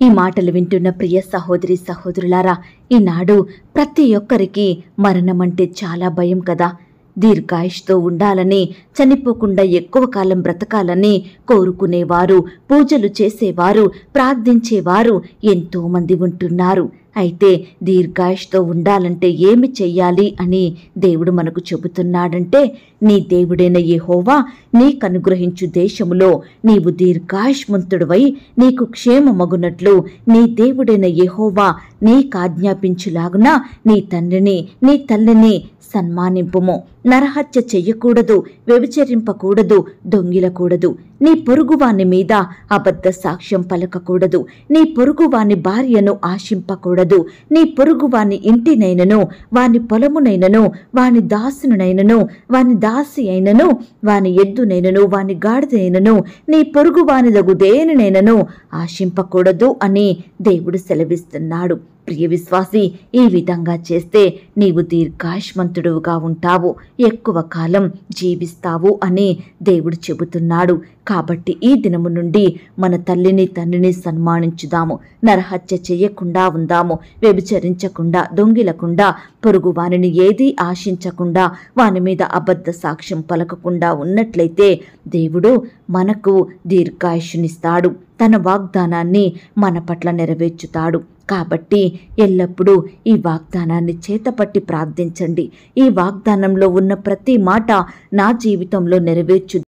ఈ మాటలు వింటున్న ప్రియ సహోదరి సహోదరులారా, ఈనాడు ప్రతి ఒక్కరికి మరణమంటే చాలా భయం కదా. దీర్ఘాయుష్తో ఉండాలని, చనిపోకుండా ఎక్కువ కాలం బ్రతకాలని కోరుకునేవారు, పూజలు చేసేవారు, ప్రార్థించేవారు ఎంతోమంది ఉంటున్నారు. అయితే దీర్ఘాయుష్తో ఉండాలంటే ఏమి చెయ్యాలి అని దేవుడు మనకు చెబుతున్నాడంటే, నీ దేవుడైన యెహోవా నీకనుగ్రహించు దేశములో నీవు దీర్ఘాయుష్మంతుడివై నీకు క్షేమమగునట్లు నీ దేవుడైన యెహోవా నీకాజ్ఞాపించులాగున నీ తండ్రిని నీ తల్లిని సన్మానింపుము. నరహత్య చెయ్యకూడదు, వ్యభిచరింపకూడదు, దొంగిలకూడదు, నీ పొరుగువాని మీద అబద్ధ సాక్ష్యం పలకకూడదు, నీ పొరుగువాని భార్యను ఆశింపకూడదు, నీ పొరుగువాని ఇంటినైనను వాని పొలమునైనను వాని దాసునైనను వాని దాసి అయినను వాని ఎద్దునైనను వాని గాడిదైనను నీ పొరుగువానిదగు దేనినైనను ఆశింపకూడదు అని దేవుడు సెలవిస్తున్నాడు. ప్రియ విశ్వాసి, ఈ విధంగా చేస్తే నీవు దీర్ఘాయుష్మంతుడుగా ఉంటావు, ఎక్కువ కాలం జీవిస్తావు అని దేవుడు చెబుతున్నాడు. కాబట్టి ఈ దినము నుండి మన తల్లిని తండ్రిని సన్మానించుదాము, నరహత్య చెయ్యకుండా ఉందాము, వ్యభిచరించకుండా, దొంగిలకుండా, పొరుగు వానిని ఏదీ ఆశించకుండా, వాని మీద అబద్ధ సాక్ష్యం పలకకుండా ఉన్నట్లయితే దేవుడు మనకు దీర్ఘాయుష్నిస్తాడు, తన వాగ్దానాన్ని మన పట్ల నెరవేర్చుతాడు. కాబట్టి ఎల్లప్పుడూ ఈ వాగ్దానాన్ని చేతపట్టి ప్రార్థించండి. ఈ వాగ్దానంలో ఉన్న ప్రతి మాట నా జీవితంలో నెరవేర్చు